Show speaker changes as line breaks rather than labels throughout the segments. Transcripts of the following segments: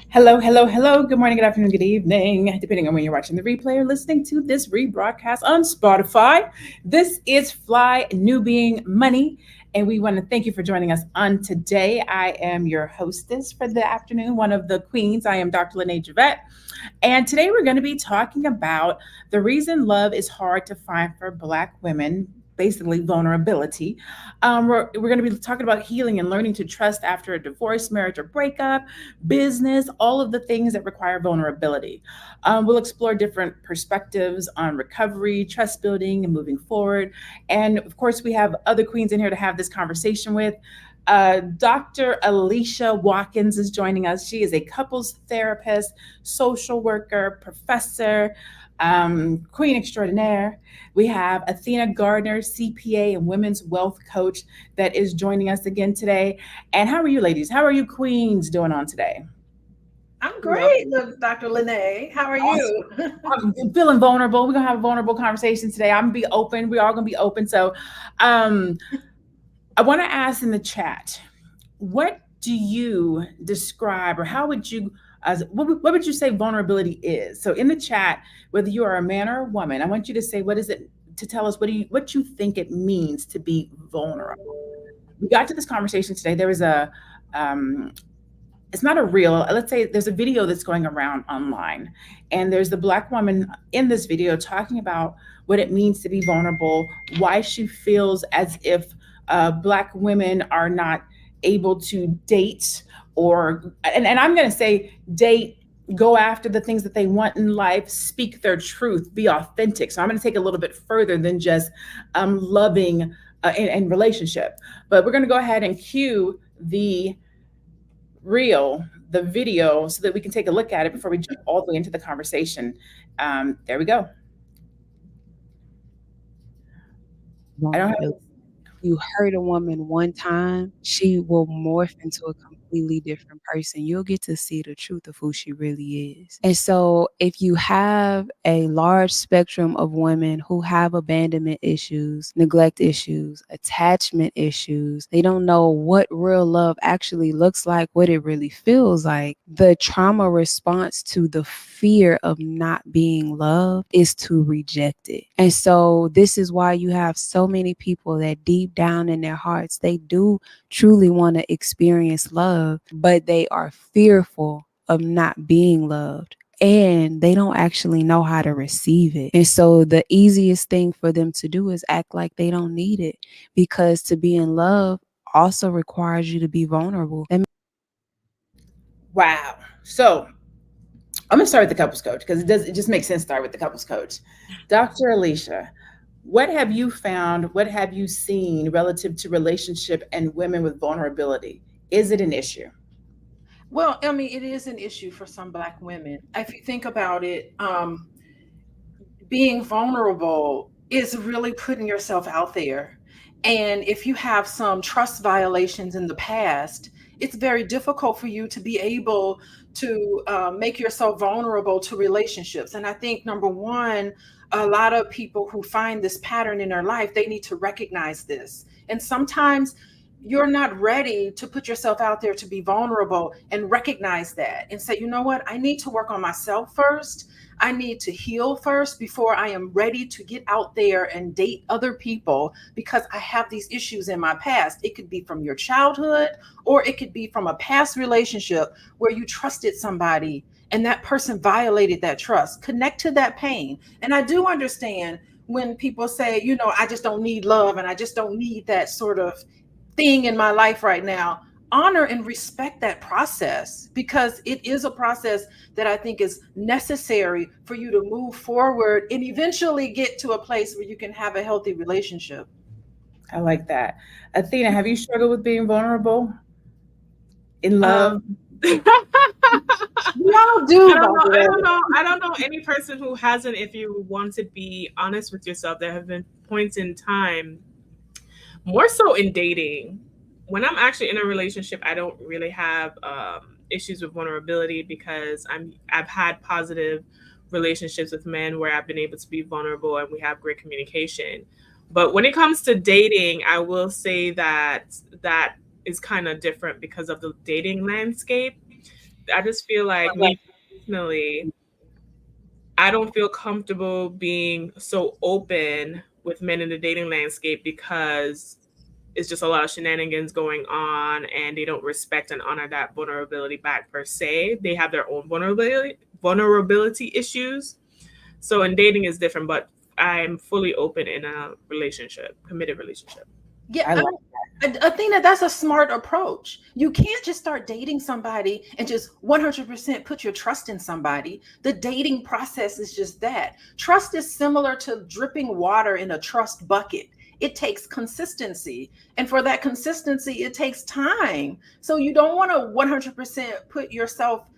Hello, hello, hello. Good morning, good afternoon, good evening, depending on when you're watching the replay or listening to this rebroadcast on Spotify. This is Fly Nubian Money, and we want to thank you for joining us on today. I am your hostess for the afternoon, one of the queens. I am Dr. Lene Javette, and today we're going to be talking about the reason love is hard to find for Black women. Basically, vulnerability. We're going to be talking about healing and learning to trust after a divorce, marriage, or breakup, business, all of the things that require vulnerability. We'll explore different perspectives on recovery, trust building, and moving forward. And of course, we have other queens in here to have this conversation with. Dr. Alicia Watkins is joining us. She is a couples therapist, social worker, professor, queen extraordinaire. We have Athena Gardner, CPA and women's wealth coach, that is joining us again today. And how are you, ladies? How are you, queens, doing on today?
I'm great, Dr. Lene. How are you?
I'm feeling vulnerable. We're gonna have a vulnerable conversation today. I'm gonna be open. We're all gonna be open. So, um, I want to ask in the chat, what do you describe, or how would you, as what would you say vulnerability is? So in the chat, whether you are a man or a woman, I want you to say what is it, to tell us what you think it means to be vulnerable. We got to this conversation today. There was a it's not a real, let's say there's a video that's going around online, and there's the Black woman in this video talking about what it means to be vulnerable, why she feels as if Black women are not able to date, or and I'm going to say date, go after the things that they want in life, speak their truth, be authentic. So I'm going to take a little bit further than just loving in relationship. But we're going to go ahead and cue the video, so that we can take a look at it before we jump all the way into the conversation. There we go. I don't have.
Vulnerability. You hurt a woman one time, she will morph into a completely different person. You'll get to see the truth of who she really is. And so, if you have a large spectrum of women who have abandonment issues, neglect issues, attachment issues, they don't know what real love actually looks like, what it really feels like. The trauma response to the fear of not being loved is to reject it. And so, this is why you have so many people that deep down in their hearts, they do truly want to experience love, but they are fearful of not being loved. And they don't actually know how to receive it. And so the easiest thing for them to do is act like they don't need it, because to be in love also requires you to be vulnerable.
Wow. So I'm gonna start with the couples coach, because it just makes sense to start with the couples coach. Dr. Alicia, what have you found? What have you seen relative to relationship and women with vulnerability? Is it an issue?
Well, I mean, it is an issue for some Black women. If you think about it, being vulnerable is really putting yourself out there. And if you have some trust violations in the past, it's very difficult for you to be able to make yourself vulnerable to relationships. And I think, number one, a lot of people who find this pattern in their life, they need to recognize this. And sometimes you're not ready to put yourself out there to be vulnerable, and recognize that and say, you know what, I need to work on myself first. I need to heal first before I am ready to get out there and date other people, because I have these issues in my past. It could be from your childhood, or it could be from a past relationship where you trusted somebody and that person violated that trust. Connect to that pain. And I do understand when people say, I just don't need love, and I just don't need that sort of thing in my life right now. Honor and respect that process, because it is a process that I think is necessary for you to move forward and eventually get to a place where you can have a healthy relationship.
I like that. Athena, have you struggled with being vulnerable in love?
Um, we all do, by the
I
way.
don't know. I don't know any person who hasn't. If you want to be honest with yourself, there have been points in time, more so in dating, when I'm actually in a relationship, I don't really have issues with vulnerability, because I've had positive relationships with men where I've been able to be vulnerable and we have great communication. But when it comes to dating, I will say that that is kind of different because of the dating landscape. I just feel like me personally, I don't feel comfortable being so open with men in the dating landscape because it's just a lot of shenanigans going on and they don't respect and honor that vulnerability back per se. They have their own vulnerability issues. So in dating is different, but I'm fully open in a relationship, committed relationship.
Yeah,
I like
I think that that's a smart approach. You can't just start dating somebody and just 100% put your trust in somebody. The dating process is just that. Trust is similar to dripping water in a trust bucket. It takes consistency. And for that consistency, it takes time. So you don't want to 100% put yourself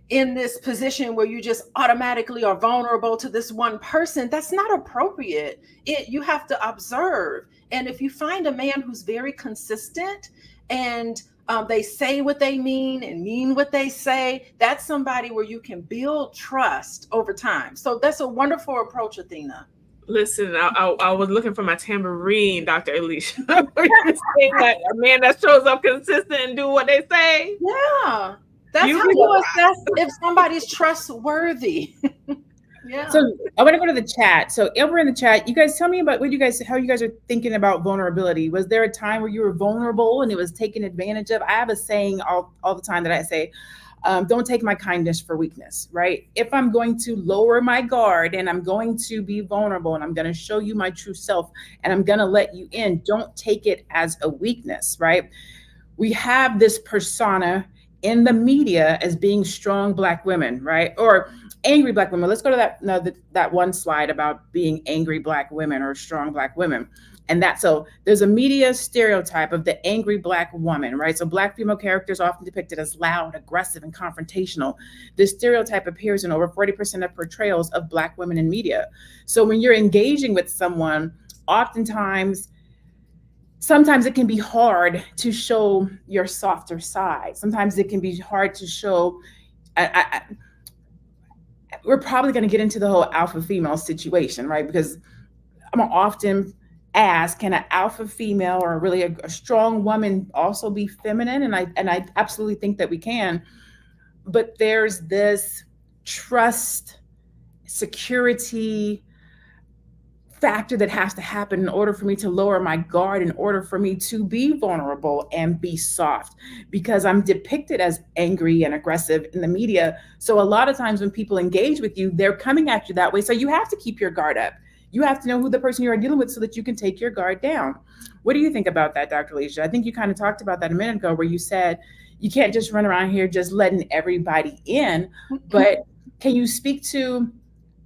in this position where you just automatically are vulnerable to this one person. That's not appropriate. You have to observe. And if you find a man who's very consistent and they say what they mean and mean what they say, that's somebody where you can build trust over time. So that's a wonderful approach, Athena.
Listen, I was looking for my tambourine, Dr. Alicia. You're saying that a man that shows up consistent and do what they say.
Yeah, that's
You
how you assess if somebody's trustworthy. Yeah.
So I want to go to the chat. So over in the chat, you guys tell me about how you guys are thinking about vulnerability. Was there a time where you were vulnerable and it was taken advantage of? I have a saying all the time that I say, don't take my kindness for weakness, right? If I'm going to lower my guard and I'm going to be vulnerable and I'm going to show you my true self and I'm going to let you in, don't take it as a weakness, right? We have this persona in the media as being strong Black women, right? Or angry Black women. Let's go to that one slide about being angry Black women or strong Black women. And so there's a media stereotype of the angry Black woman, right? So Black female characters are often depicted as loud, aggressive, and confrontational. This stereotype appears in over 40% of portrayals of Black women in media. So when you're engaging with someone, sometimes it can be hard to show your softer side. Sometimes it can be hard to show. We're probably going to get into the whole alpha female situation, right? Because I'm often asked, can an alpha female or really a strong woman also be feminine? And I absolutely think that we can. But there's this trust, security factor that has to happen in order for me to lower my guard, in order for me to be vulnerable and be soft, because I'm depicted as angry and aggressive in the media. So a lot of times when people engage with you, they're coming at you that way. So you have to keep your guard up. You have to know who the person you are dealing with so that you can take your guard down. What do you think about that, Dr. Alicia? I think you kind of talked about that a minute ago, where you said you can't just run around here just letting everybody in. But can you speak to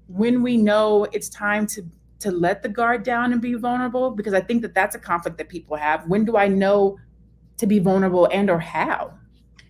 when we know it's time to let the guard down and be vulnerable? Because I think that that's a conflict that people have. When do I know to be vulnerable, and or how?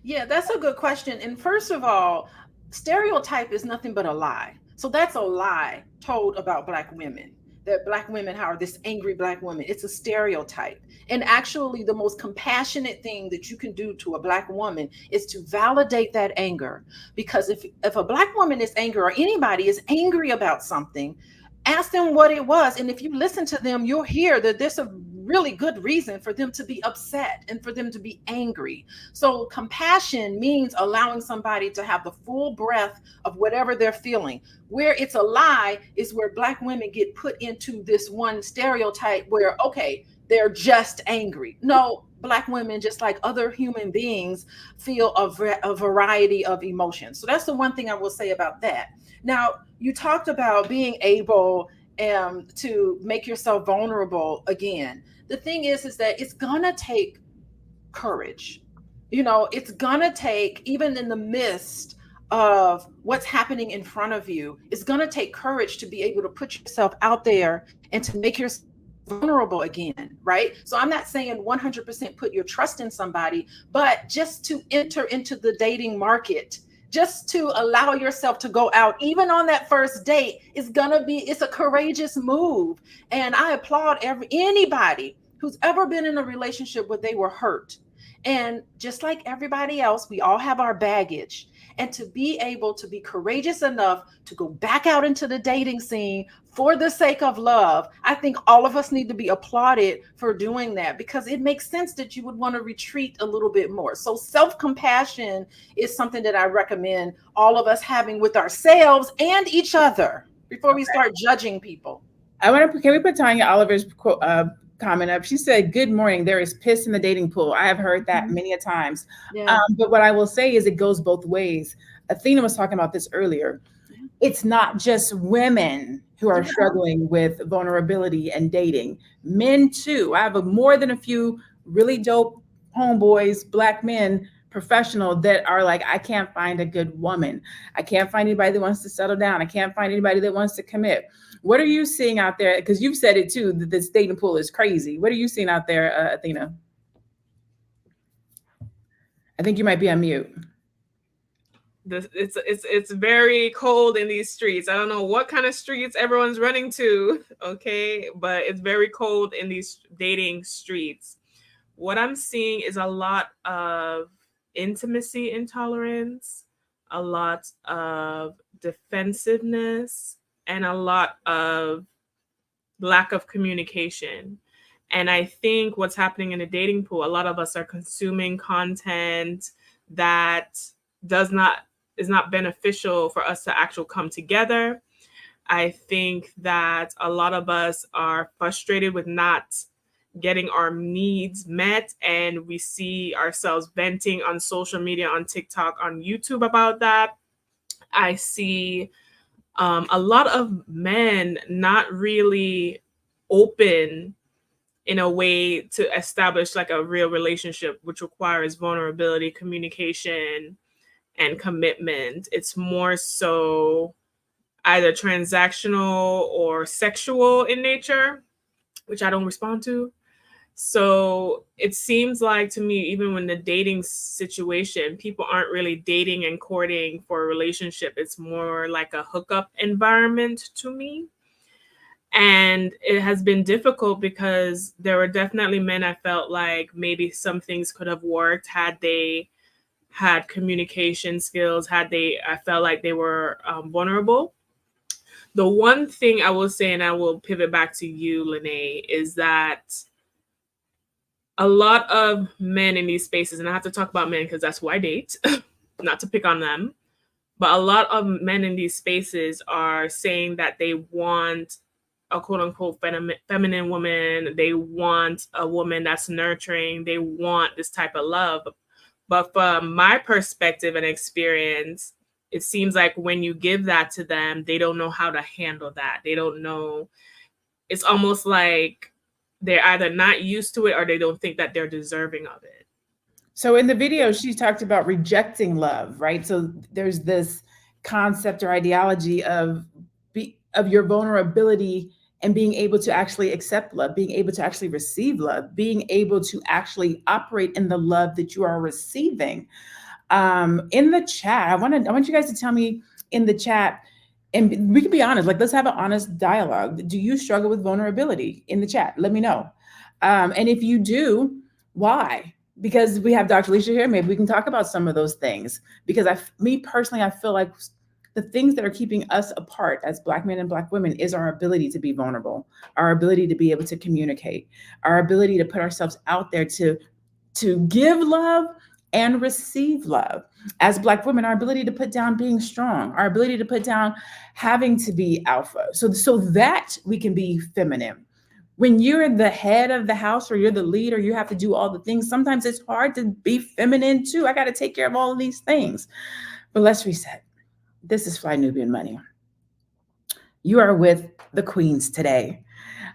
Yeah, that's a good question. And first of all, stereotype is nothing but a lie. So that's a lie told about Black women. That Black women are this angry Black woman. It's a stereotype. And actually, the most compassionate thing that you can do to a Black woman is to validate that anger. Because if a Black woman is angry, or anybody is angry about something, ask them what it was. And if you listen to them, you'll hear that there's a really good reason for them to be upset and for them to be angry. So compassion means allowing somebody to have the full breadth of whatever they're feeling. Where it's a lie is where Black women get put into this one stereotype where, okay, they're just angry. No, Black women, just like other human beings, feel a variety of emotions. So that's the one thing I will say about that. Now, you talked about being able to make yourself vulnerable again. The thing is that it's gonna take courage. It's gonna take, even in the midst of what's happening in front of you, it's gonna take courage to be able to put yourself out there and to make yourself vulnerable again, right? So I'm not saying 100% put your trust in somebody, but just to enter into the dating market, just to allow yourself to go out, even on that first date, it's a courageous move. And I applaud anybody who's ever been in a relationship where they were hurt. And just like everybody else, we all have our baggage. and to be able to be courageous enough to go back out into the dating scene for the sake of love. I think all of us need to be applauded for doing that, because it makes sense that you would want to retreat a little bit more. So self-compassion is something that I recommend all of us having with ourselves and each other before we start judging people.
I want to. Can we put Tanya Oliver's comment up? She said, "Good morning. There is piss in the dating pool." I have heard that
Mhm.
many a times.
Yeah.
But what I will say is, it goes both ways. Athena was talking about this earlier. It's not just women who are
Yeah.
struggling with vulnerability and dating. Men too. I have more than a few really dope homeboys, black men, professional, that are like, I can't find a good woman. I can't find anybody that wants to settle down. I can't find anybody that wants to commit. What are you seeing out there? Because you've said it too, that this dating pool is crazy. What are you seeing out there, Athena? I think you might be on mute.
It's very cold in these streets. I don't know what kind of streets everyone's running to, okay, but it's very cold in these dating streets. What I'm seeing is a lot of intimacy intolerance, a lot of defensiveness, and a lot of lack of communication. And I think what's happening in the dating pool, a lot of us are consuming content that does not is not beneficial for us to actually come together. I think that a lot of us are frustrated with not getting our needs met, and we see ourselves venting on social media, on TikTok, on YouTube about that. I see a lot of men not really open in a way to establish like a real relationship, which requires vulnerability, communication, and commitment. It's more so either transactional or sexual in nature, which I don't respond to. So it seems like to me, even when the dating situation, people aren't really dating and courting for a relationship. It's more like a hookup environment to me. And it has been difficult because there were definitely men I felt like maybe some things could have worked had they had communication skills, had they, I felt like they were vulnerable. The one thing I will say, and I will pivot back to you, Lene, is that a lot of men in these spaces, and I have to talk about men because that's who I date, not to pick on them, but a lot of men in these spaces are saying that they want a quote unquote feminine woman. They want a woman that's nurturing. They want this type of love. But from my perspective and experience, it seems like when you give that to them, they don't know how to handle that. They don't know. It's almost like they're either not used to it or they don't think that they're deserving of it.
So in the video, she talked about rejecting love, right? So there's this concept or ideology of your vulnerability and being able to actually accept love, being able to actually receive love, being able to actually operate in the love that you are receiving. In the chat, I want you guys to tell me in the chat, and we can be honest. Like, let's have an honest dialogue. Do you struggle with vulnerability? In the chat, let me know. And if you do, why? Because we have Dr. Alicia here, maybe we can talk about some of those things. Because me personally, I feel like the things that are keeping us apart as Black men and Black women is our ability to be vulnerable, our ability to be able to communicate, our ability to put ourselves out there to give love and receive love. As Black women, our ability to put down being strong, our ability to put down having to be alpha, so that we can be feminine. When you're the head of the house or you're the leader, you have to do all the things. Sometimes it's hard to be feminine too. I got to take care of all of these things. But let's reset. This is Fly Nubian Money. You are with the queens today.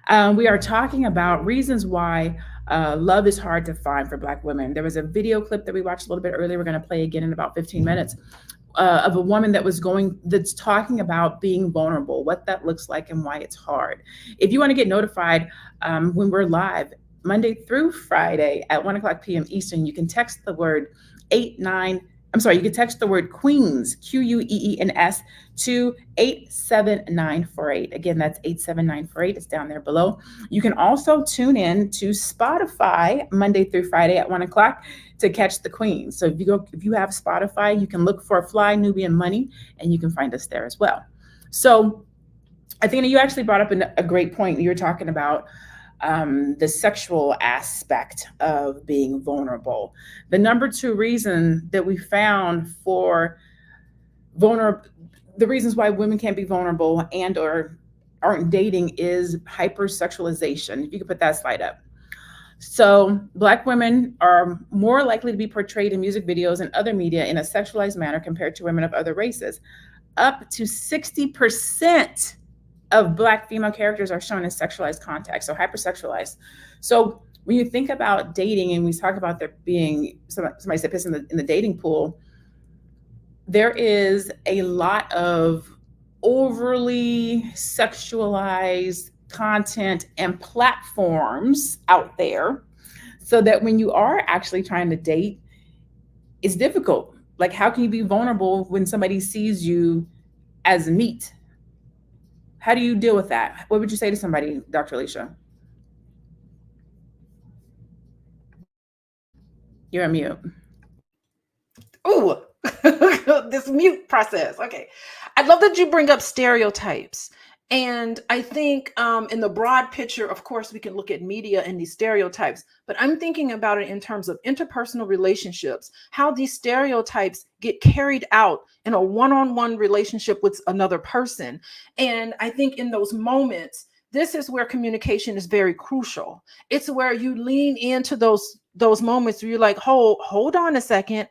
We are talking about reasons why love is hard to find for Black women. There was a video clip that we watched a little bit earlier. We're going to play again in about 15 minutes of a woman that's talking about being vulnerable, what that looks like and why it's hard. If you want to get notified when we're live Monday through Friday at 1 o'clock p.m. Eastern, you can text the word 89 I'm sorry, you can text the word Queens, Queens, to 87948. Again, that's 87948. It's down there below. You can also tune in to Spotify Monday through Friday at 1 o'clock to catch the Queens. So if you have Spotify, you can look for Fly Nubian Money and you can find us there as well. So I think you actually brought up a great point. You were talking about the sexual aspect of being vulnerable. The number two reason that we found for vulnerable, the reasons why women can't be vulnerable and or aren't dating is hypersexualization. If you could put that slide up. So, Black women are more likely to be portrayed in music videos and other media in a sexualized manner compared to women of other races. Up to 60% of Black female characters are shown in sexualized context, so hypersexualized. So when you think about dating and we talk about there being somebody that fits in the dating pool, there is a lot of overly sexualized content and platforms out there, so that when you are actually trying to date, it's difficult. Like, how can you be vulnerable when somebody sees you as meat? How do you deal with that? What would you say to somebody, Dr. Alicia? You're on mute.
Ooh, this mute process. Okay. I love that you bring up stereotypes. And I think in the broad picture, of course, we can look at media and these stereotypes, but I'm thinking about it in terms of interpersonal relationships, how these stereotypes get carried out in a one-on-one relationship with another person. And I think in those moments, this is where communication is very crucial. It's where you lean into those moments where you're like, hold on a second.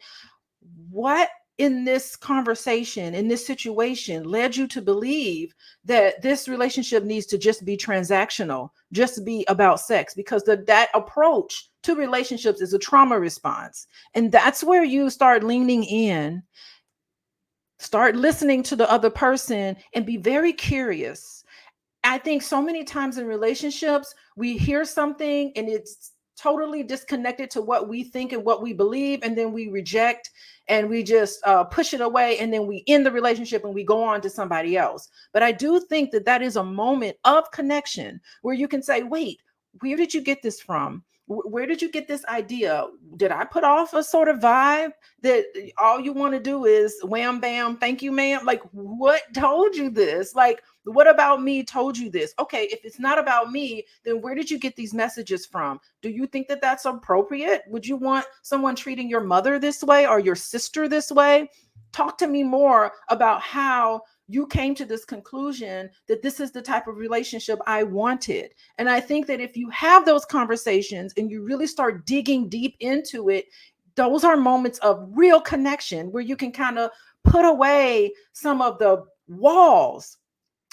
What in this conversation, in this situation, led you to believe that this relationship needs to just be transactional, just be about sex? Because that approach to relationships is a trauma response. And that's where you start leaning in, start listening to the other person, and be very curious. I think so many times in relationships, we hear something and it's totally disconnected to what we think and what we believe, and then we reject and we just push it away, and then we end the relationship and we go on to somebody else. But I do think that that is a moment of connection where you can say, wait, where did you get this from? Where did you get this idea? Did I put off a sort of vibe that all you want to do is wham, bam, thank you, ma'am? Like, what told you this? Like, what about me told you this? Okay, if it's not about me, then where did you get these messages from? Do you think that that's appropriate? Would you want someone treating your mother this way or your sister this way? Talk to me more about how you came to this conclusion that this is the type of relationship I wanted. And I think that if you have those conversations and you really start digging deep into it, those are moments of real connection where you can kind of put away some of the walls.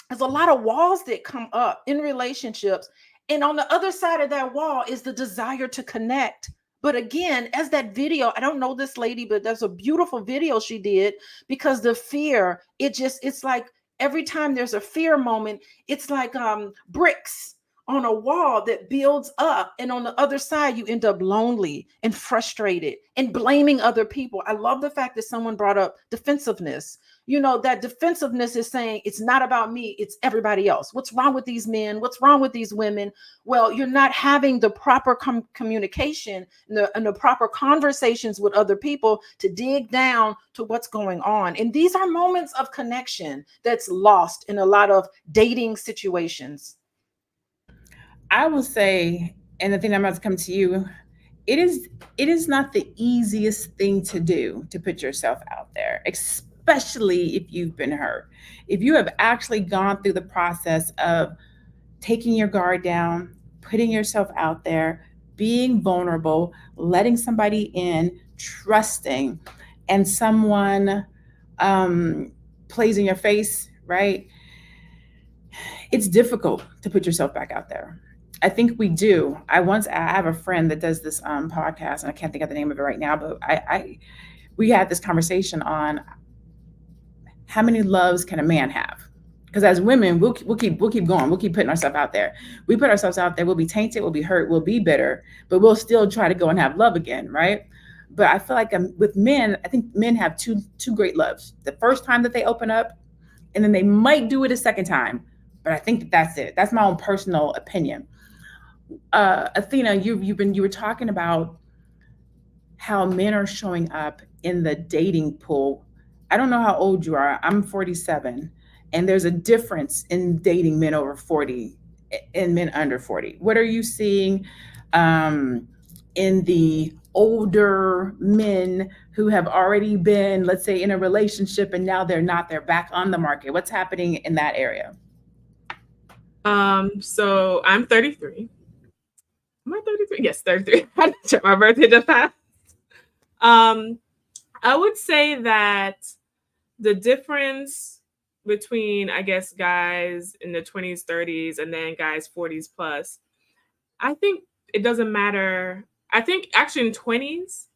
There's a lot of walls that come up in relationships. And on the other side of that wall is the desire to connect. But again, as that video, I don't know this lady, but there's a beautiful video she did, because the fear, it's like every time there's a fear moment, it's like bricks on a wall that builds up. And on the other side, you end up lonely and frustrated and blaming other people. I love the fact that someone brought up defensiveness. You know, that defensiveness is saying it's not about me, it's everybody else. What's wrong with these men? What's wrong with these women? Well, you're not having the proper communication and the proper conversations with other people to dig down to what's going on. And these are moments of connection that's lost in a lot of dating situations.
I will say, and the thing I'm about to come to you, it is not the easiest thing to do to put yourself out there, especially if you've been hurt. If you have actually gone through the process of taking your guard down, putting yourself out there, being vulnerable, letting somebody in, trusting, and someone plays in your face, right? It's difficult to put yourself back out there. I think we do. I have a friend that does this podcast, and I can't think of the name of it right now, but we had this conversation on how many loves can a man have? Because as women, we'll keep going. We'll keep putting ourselves out there. We put ourselves out there. We'll be tainted. We'll be hurt. We'll be bitter, but we'll still try to go and have love again, right? But I feel like with men, I think men have two great loves. The first time that they open up, and then they might do it a second time. But I think that's it. That's my own personal opinion. Athena, you were talking about how men are showing up in the dating pool. I don't know how old you are. I'm 47, and there's a difference in dating men over 40 and men under 40. What are you seeing um, in the older men who have already been, let's say, in a relationship and now they're not, they're back on the market? What's happening in that area?
So I'm 33. Am I 33? Yes, 33. I had to check my birthday just passed. Um, I would say that the difference between, I guess, guys in the 20s, 30s, and then guys 40s plus, I think it doesn't matter. I think actually in 20s,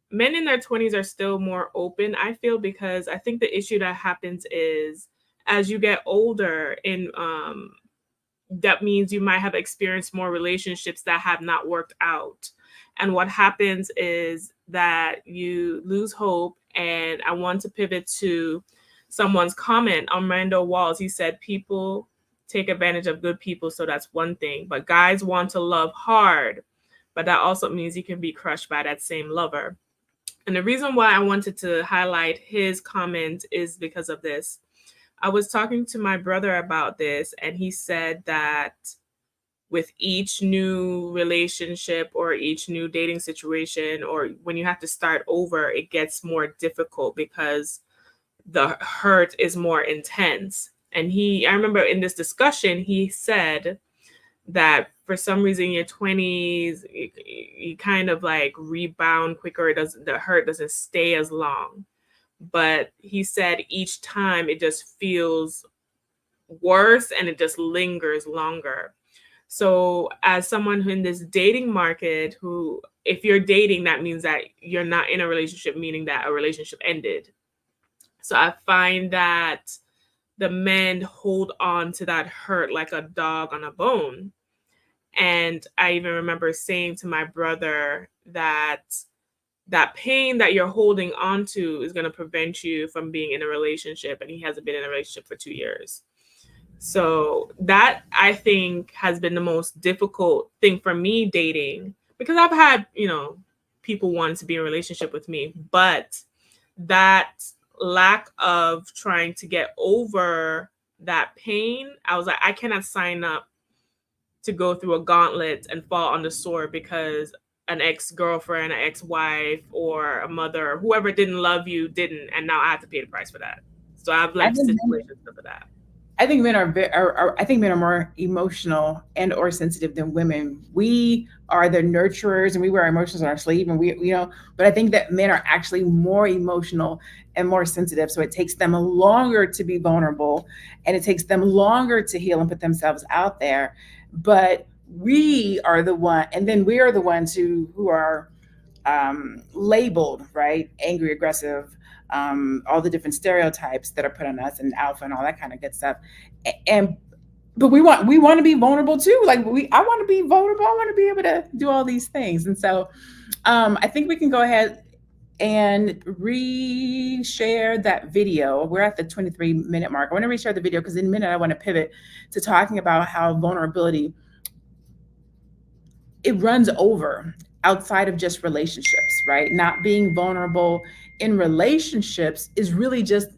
men in their 20s are still more open, I feel, because I think the issue that happens is as you get older in that means you might have experienced more relationships that have not worked out. And what happens is that you lose hope. And I want to pivot to someone's comment on Randall Walls. He said, people take advantage of good people. So that's one thing. But guys want to love hard. But that also means you can be crushed by that same lover. And the reason why I wanted to highlight his comment is because of this. I was talking to my brother about this, and he said that with each new relationship or each new dating situation, or when you have to start over, it gets more difficult because the hurt is more intense. And I remember in this discussion, he said that for some reason in your 20s, you kind of like rebound quicker. The hurt doesn't stay as long. But he said each time it just feels worse and it just lingers longer. So as someone who in this dating market, who if you're dating, that means that you're not in a relationship, meaning that a relationship ended. So I find that the men hold on to that hurt like a dog on a bone. And I even remember saying to my brother that pain that you're holding on to is going to prevent you from being in a relationship. And he hasn't been in a relationship for 2 years. So that I think has been the most difficult thing for me dating, because I've had, people wanting to be in a relationship with me, but that lack of trying to get over that pain, I was like, I cannot sign up to go through a gauntlet and fall on the sword because an ex-girlfriend, an ex-wife, or a mother, or whoever didn't love you didn't, and now I have to pay the price for that. So I've left situations for that.
I think men I think men are more emotional and or sensitive than women. We are the nurturers and we wear our emotions on our sleeve, and but I think that men are actually more emotional and more sensitive. So it takes them longer to be vulnerable, and it takes them longer to heal and put themselves out there. But we are the one, and then we are the ones who are labeled, right? Angry, aggressive, all the different stereotypes that are put on us, and alpha and all that kind of good stuff. And but we want to be vulnerable too. Like I want to be vulnerable. I want to be able to do all these things. And so I think we can go ahead and reshare that video. We're at the 23-minute mark. I want to reshare the video because in a minute I want to pivot to talking about how vulnerability, it runs over outside of just relationships, right? Not being vulnerable in relationships is really just,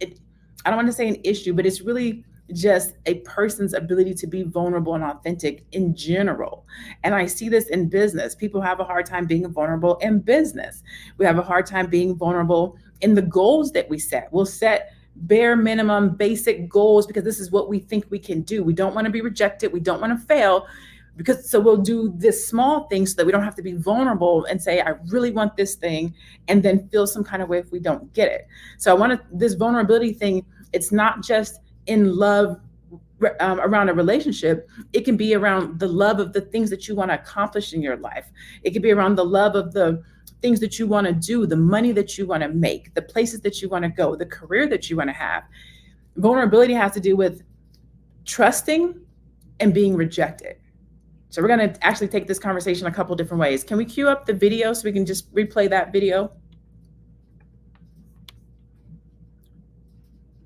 I don't want to say an issue, but it's really just a person's ability to be vulnerable and authentic in general. And I see this in business. People have a hard time being vulnerable in business. We have a hard time being vulnerable in the goals that we set. We'll set bare minimum basic goals because this is what we think we can do. We don't want to be rejected. We don't want to fail. So we'll do this small thing so that we don't have to be vulnerable and say, I really want this thing, and then feel some kind of way if we don't get it. So this vulnerability thing, it's not just in love around a relationship. It can be around the love of the things that you want to accomplish in your life. It could be around the love of the things that you want to do, the money that you want to make, the places that you want to go, the career that you want to have. Vulnerability has to do with trusting and being rejected. So we're going to actually take this conversation a couple different ways. Can we cue up the video so we can just replay that video?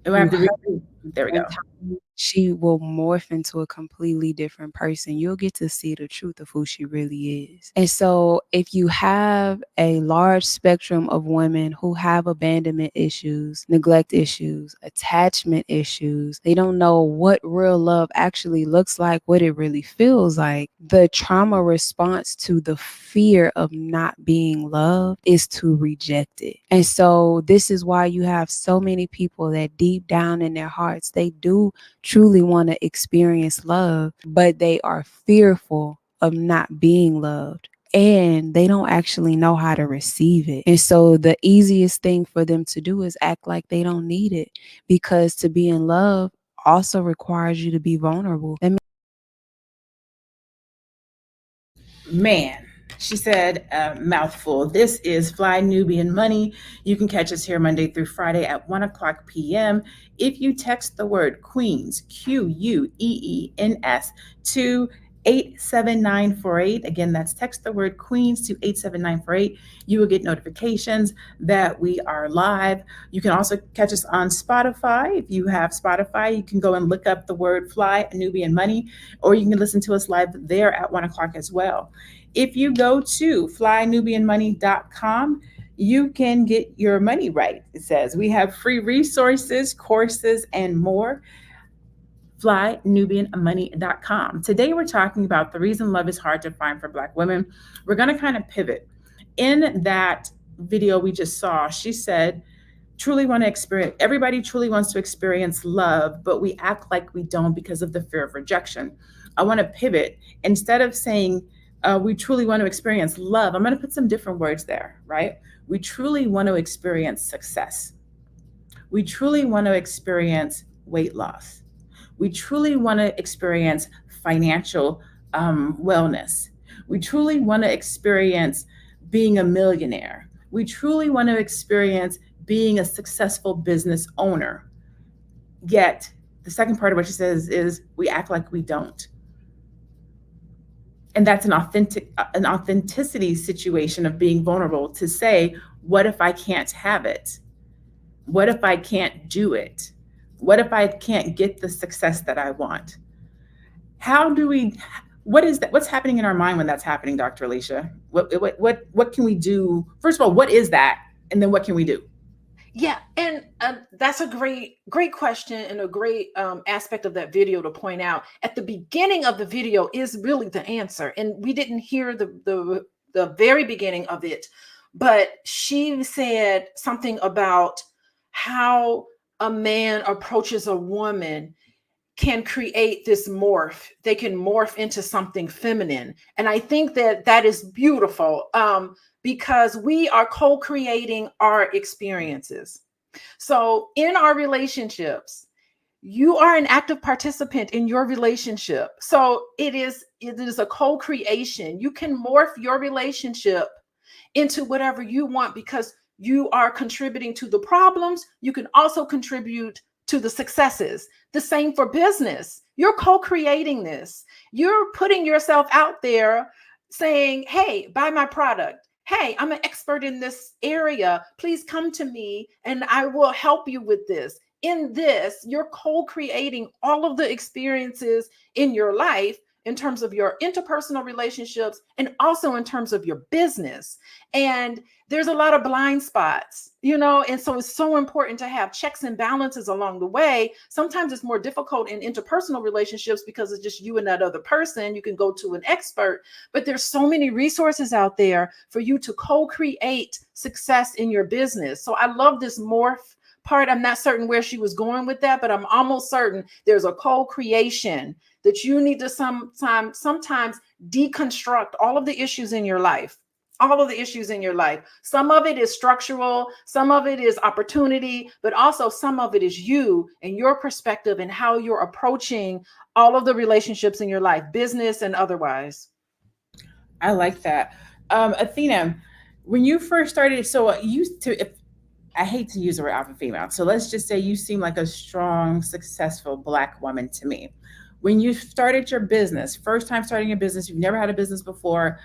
And we have
You
to there we
one
go.
time, she will morph into a completely different person. You'll get to see the truth of who she really is. And so, if you have a large spectrum of women who have abandonment issues, neglect issues, attachment issues, they don't know what real love actually looks like, what it really feels like. The trauma response to the fear of not being loved is to reject it. And so, this is why you have so many people that deep down in their hearts, they do truly want to experience love, but they are fearful of not being loved. And they don't actually know how to receive it. And so the easiest thing for them to do is act like they don't need it, because to be in love also requires you to be vulnerable. That
Man, she said a mouthful. This is Fly Nubian Money. You can catch us here Monday through Friday at 1 o'clock p.m. If you text the word Queens, Queens, to 87948. Again, that's text the word Queens to 87948. You will get notifications that we are live. You can also catch us on Spotify. If you have Spotify, you can go and look up the word Fly Nubian Money, or you can listen to us live there at 1 o'clock as well. If you go to flynubianmoney.com, you can get your money right. It says we have free resources, courses, and more. Flynubianmoney.com. Today, we're talking about the reason love is hard to find for Black women. We're going to kind of pivot. In that video we just saw, she said, everybody truly wants to experience love, but we act like we don't because of the fear of rejection. I want to pivot. Instead of saying we truly want to experience love, I'm going to put some different words there, right? We truly want to experience success. We truly want to experience weight loss. We truly want to experience financial wellness. We truly want to experience being a millionaire. We truly want to experience being a successful business owner. Yet, the second part of what she says is we act like we don't. And that's an authenticity situation of being vulnerable to say, what if I can't have it? What if I can't do it? What if I can't get the success that I want? How do we, what is that? What's happening in our mind when that's happening, Dr. Alicia? What can we do? First of all, what is that? And then what can we do?
Yeah, and that's a great question, and a great aspect of that video to point out. At the beginning of the video is really the answer, and we didn't hear the very beginning of it, but she said something about how a man approaches a woman can create this morph. They can morph into something feminine, and I think that is beautiful. Because we are co-creating our experiences. So in our relationships, you are an active participant in your relationship. So it is a co-creation. You can morph your relationship into whatever you want, because you are contributing to the problems. You can also contribute to the successes. The same for business. You're co-creating this. You're putting yourself out there saying, hey, buy my product. Hey, I'm an expert in this area. Please come to me and I will help you with this. In this, you're co-creating all of the experiences in your life, in terms of your interpersonal relationships and also in terms of your business. And there's a lot of blind spots, and so it's so important to have checks and balances along the way. Sometimes it's more difficult in interpersonal relationships because it's just you and that other person. You can go to an expert, but there's so many resources out there for you to co-create success in your business. So I love this morph part. I'm not certain where she was going with that, but I'm almost certain there's a co-creation that you need to sometimes deconstruct all of the issues in your life. All of the issues in your life. Some of it is structural, some of it is opportunity, but also some of it is you and your perspective and how you're approaching all of the relationships in your life, business and otherwise.
I like that. Athena, when you first started, so I hate to use the word alpha female. So let's just say you seem like a strong, successful Black woman to me. When you started your business, first time starting a business, you've never had a business before,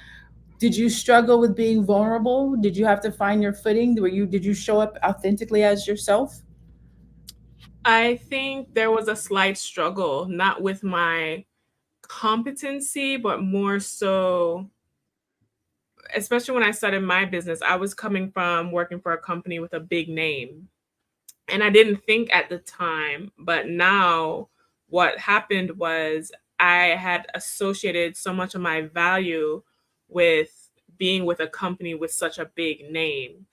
did you struggle with being vulnerable? Did you have to find your footing? Did you show up authentically as yourself?
I think there was a slight struggle, not with my competency, but more so, especially when I started my business, I was coming from working for a company with a big name. And I didn't think at the time, but now what happened was I had associated so much of my value with being with a company with such a big name.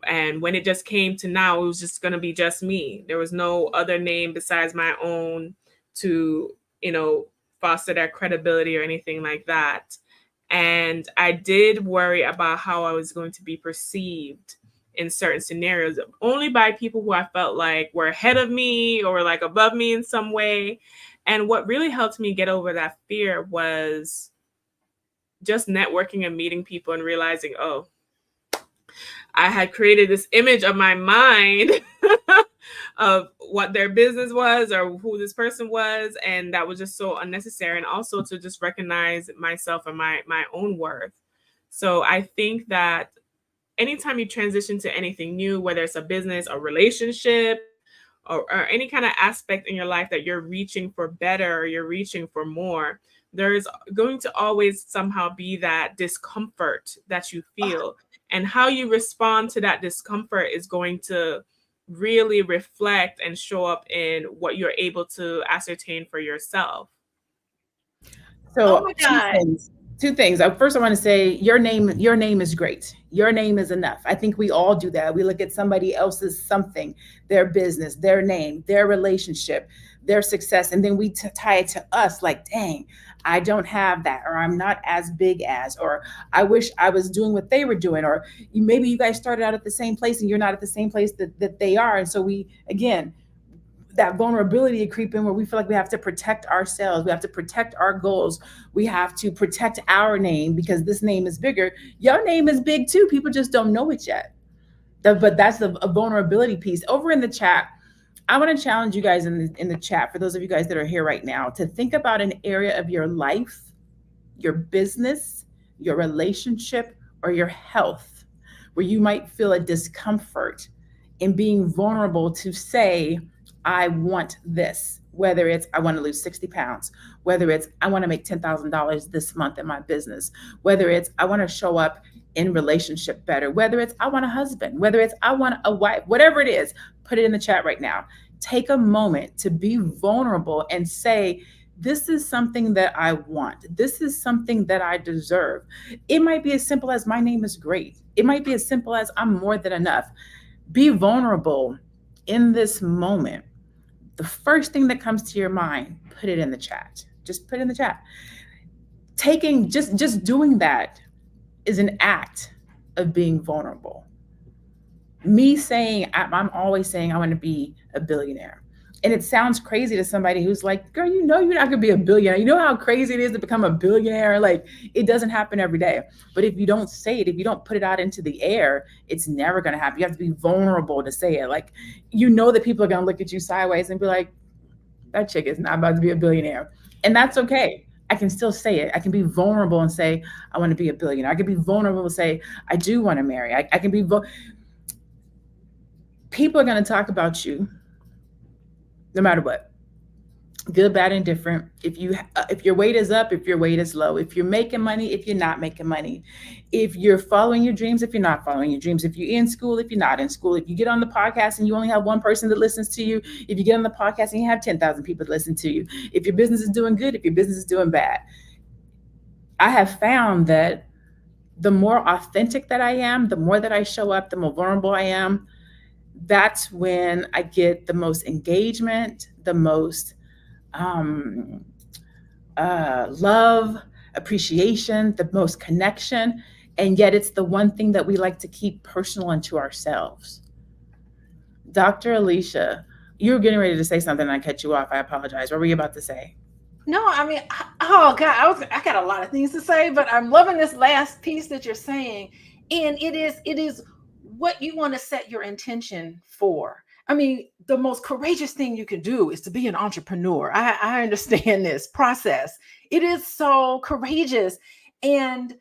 And when it just came to now, it was just going to be just me. There was no other name besides my own to, you know, foster that credibility or anything like that. And I did worry about how I was going to be perceived in certain scenarios, only by people who I felt like were ahead of me or like above me in some way. And what really helped me get over that fear was just networking and meeting people and realizing, oh, I had created this image of my mind of what their business was or who this person was. And that was just so unnecessary. And also to just recognize myself and my own worth. So I think that anytime you transition to anything new, whether it's a business, a relationship, or any kind of aspect in your life that you're reaching for better or you're reaching for more, there's going to always somehow be that discomfort that you feel. And how you respond to that discomfort is going to really reflect and show up in what you're able to ascertain for yourself.
Oh
So
my God.
two things. First, I want to say your name is great. Your name is enough. I think we all do that. We look at somebody else's something, their business, their name, their relationship, their success, and then we tie it to us. Like, dang, I don't have that, or I'm not as big as, or I wish I was doing what they were doing, or maybe you guys started out at the same place and you're not at the same place that they are, and so we again that vulnerability to creep in where we feel like we have to protect ourselves, we have to protect our goals, we have to protect our name because this name is bigger. Your name is big too, people just don't know it yet. But that's a vulnerability piece. Over in the chat, I want to challenge you guys in the chat, for those of you guys that are here right now, to think about an area of your life, your business, your relationship, or your health where you might feel a discomfort in being vulnerable to say, I want this. Whether it's I want to lose 60 pounds, whether it's I want to make $10,000 this month in my business, whether it's I want to show up in relationship better, whether it's I want a husband, whether it's I want a wife, whatever it is, put it in the chat right now. Take a moment to be vulnerable and say, this is something that I want. This is something that I deserve. It might be as simple as my name is great. It might be as simple as I'm more than enough. Be vulnerable in this moment. The first thing that comes to your mind, put it in the chat. Just put it in the chat. Just doing that is an act of being vulnerable. Me saying, I'm always saying I want to be a billionaire. And it sounds crazy to somebody who's like, girl, you know you're not gonna be a billionaire. You know how crazy it is to become a billionaire? Like, it doesn't happen every day. But if you don't say it, if you don't put it out into the air, it's never gonna happen. You have to be vulnerable to say it. Like, you know that people are gonna look at you sideways and be like, that chick is not about to be a billionaire. And that's okay. I can still say it. I can be vulnerable and say, I want to be a billionaire. I can be vulnerable and say, I do want to marry. I can be people are going to talk about you no matter what, good, bad, and different. If your weight is up, if your weight is low, if you're making money, if you're not making money, if you're following your dreams, if you're not following your dreams, if you're in school, if you're not in school, if you get on the podcast and you only have one person that listens to you, if you get on the podcast and you have 10,000 people that listen to you, if your business is doing good, if your business is doing bad. I have found that the more authentic that I am, the more that I show up, the more vulnerable I am, that's when I get the most engagement, the most love, appreciation, the most connection. And yet it's the one thing that we like to keep personal and to ourselves. Dr. Alicia, you were getting ready to say something and I cut you off. I apologize. What were you about to say?
No, I mean, oh God, I got a lot of things to say, but I'm loving this last piece that you're saying. And it is what you want to set your intention for. I mean, the most courageous thing you can do is to be an entrepreneur. I understand this process. It is so courageous. And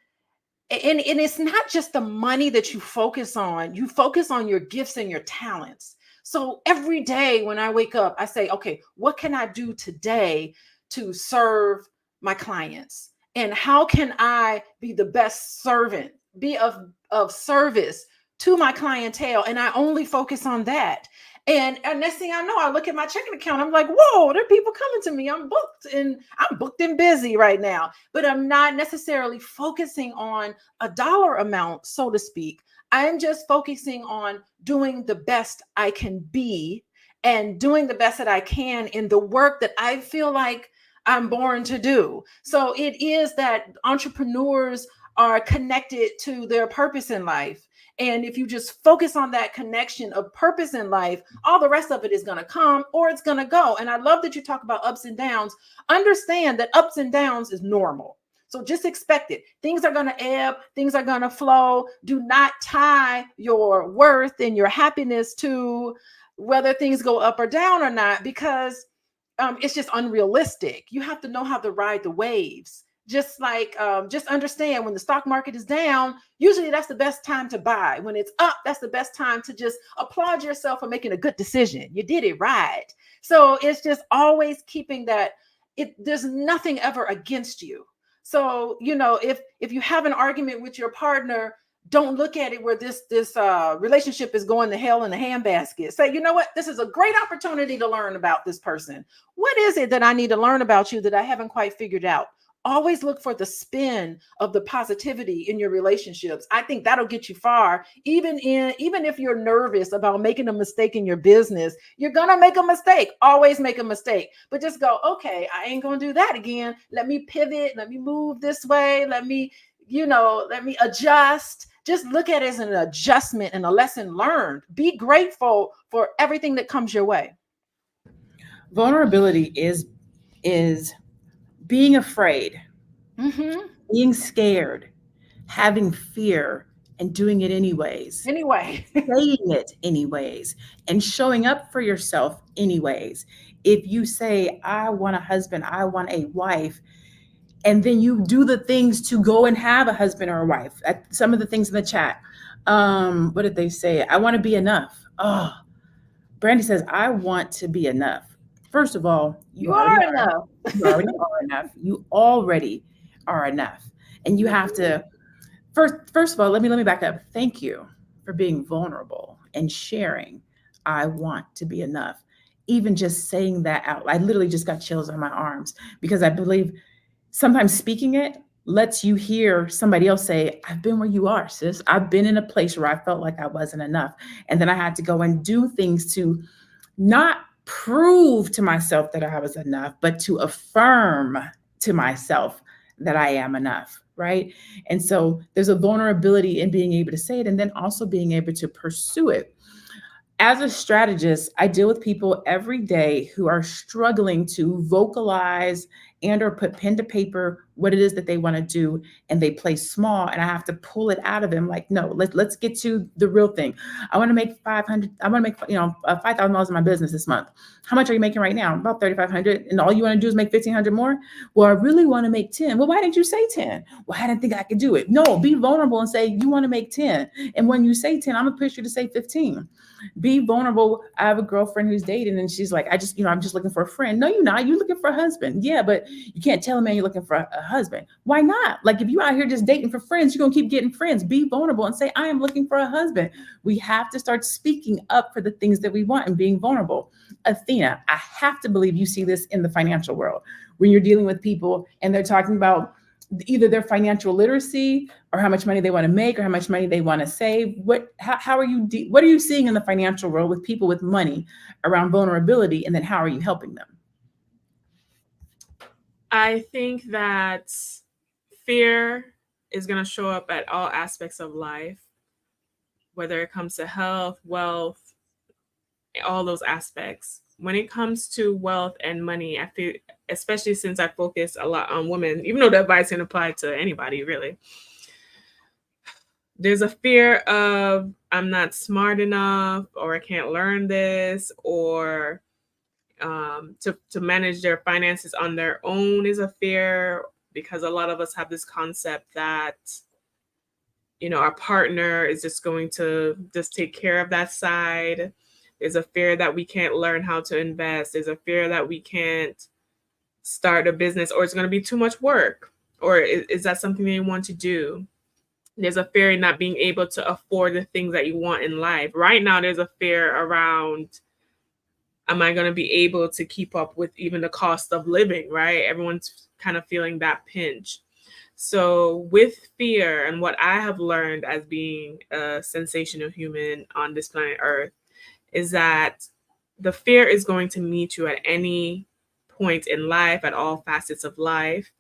and it's not just the money that you focus on your gifts and your talents. So every day when I wake up, I say, okay, what can I do today to serve my clients? And how can I be the best servant, be of service to my clientele? And I only focus on that. And next thing I know, I look at my checking account. I'm like, whoa, there are people coming to me. I'm booked and busy right now. But I'm not necessarily focusing on a dollar amount, so to speak. I am just focusing on doing the best I can be and doing the best that I can in the work that I feel like I'm born to do. So it is that entrepreneurs are connected to their purpose in life. And if you just focus on that connection of purpose in life, all the rest of it is going to come or it's going to go. And I love that you talk about ups and downs. Understand that ups and downs is normal. So just expect it. Things are going to ebb, things are going to flow. Do not tie your worth and your happiness to whether things go up or down or not, because it's just unrealistic. You have to know how to ride the waves. Just understand when the stock market is down, usually that's the best time to buy. When it's up, that's the best time to just applaud yourself for making a good decision. You did it right. So it's just always keeping that there's nothing ever against you. So, if you have an argument with your partner, don't look at it where this relationship is going to hell in a handbasket. Say, you know what? This is a great opportunity to learn about this person. What is it that I need to learn about you that I haven't quite figured out? Always look for the spin of the positivity in your relationships. I think that'll get you far. Even if you're nervous about making a mistake in your business, you're gonna make a mistake. Always make a mistake, but just go, okay, I ain't gonna do that again. Let me pivot. Let me move this way. Let me adjust. Just look at it as an adjustment and a lesson learned. Be grateful for everything that comes your way.
Vulnerability is being afraid,
Mm-hmm.
being scared, having fear, and doing it anyways,
Anyway.
saying it anyways, and showing up for yourself anyways. If you say, I want a husband, I want a wife, and then you do the things to go and have a husband or a wife. Some of the things in the chat. What did they say? I want to be enough. Oh, Brandy says, I want to be enough. First of all, you
You
already
are
are.
enough.
You already are enough. You already are enough. And you have to first of all, let me back up. Thank you for being vulnerable and sharing. I want to be enough. Even just saying that out, I literally just got chills on my arms because I believe sometimes speaking it lets you hear somebody else say, I've been where you are, sis. I've been in a place where I felt like I wasn't enough. And then I had to go and do things to not prove to myself that I was enough, but to affirm to myself that I am enough. Right. And so there's a vulnerability in being able to say it and then also being able to pursue it. As a strategist, I deal with people every day who are struggling to vocalize and or put pen to paper what it is that they want to do, and they play small, and I have to pull it out of them like, no, let's get to the real thing. I want to make 500, I want to make $5,000 in my business this month. How much are you making right now? About 3,500, and all you want to do is make 1,500 more? Well, I really want to make 10. Well, why didn't you say 10? Well, I didn't think I could do it. No, be vulnerable and say you want to make 10. And when you say 10, I'm gonna push you to say 15. Be vulnerable. I have a girlfriend who's dating and she's like, I'm just looking for a friend. No, you're not. You're looking for a husband. Yeah, but you can't tell a man you're looking for a husband. Why not? Like, if you're out here just dating for friends, you're going to keep getting friends. Be vulnerable and say, I am looking for a husband. We have to start speaking up for the things that we want and being vulnerable. Athena, I have to believe you see this in the financial world when you're dealing with people and they're talking about either their financial literacy or how much money they want to make or how much money they want to save. What are you seeing in the financial world with people with money around vulnerability? And then how are you helping them?
I think that fear is going to show up at all aspects of life, whether it comes to health, wealth, all those aspects. When it comes to wealth and money, I feel, especially since I focus a lot on women, even though the advice can apply to anybody really, There's a fear of I'm not smart enough, or I can't learn this, or to manage their finances on their own is a fear, because a lot of us have this concept that our partner is just going to just take care of that side. There's a fear that we can't learn how to invest. There's a fear that we can't start a business, or it's going to be too much work, or is that something that you want to do? There's a fear in not being able to afford the things that you want in life. Right now, there's a fear around, am I going to be able to keep up with even the cost of living, right? Everyone's kind of feeling that pinch. So, with fear, and what I have learned as being a sensational human on this planet Earth, is that the fear is going to meet you at any point in life, at all facets of life.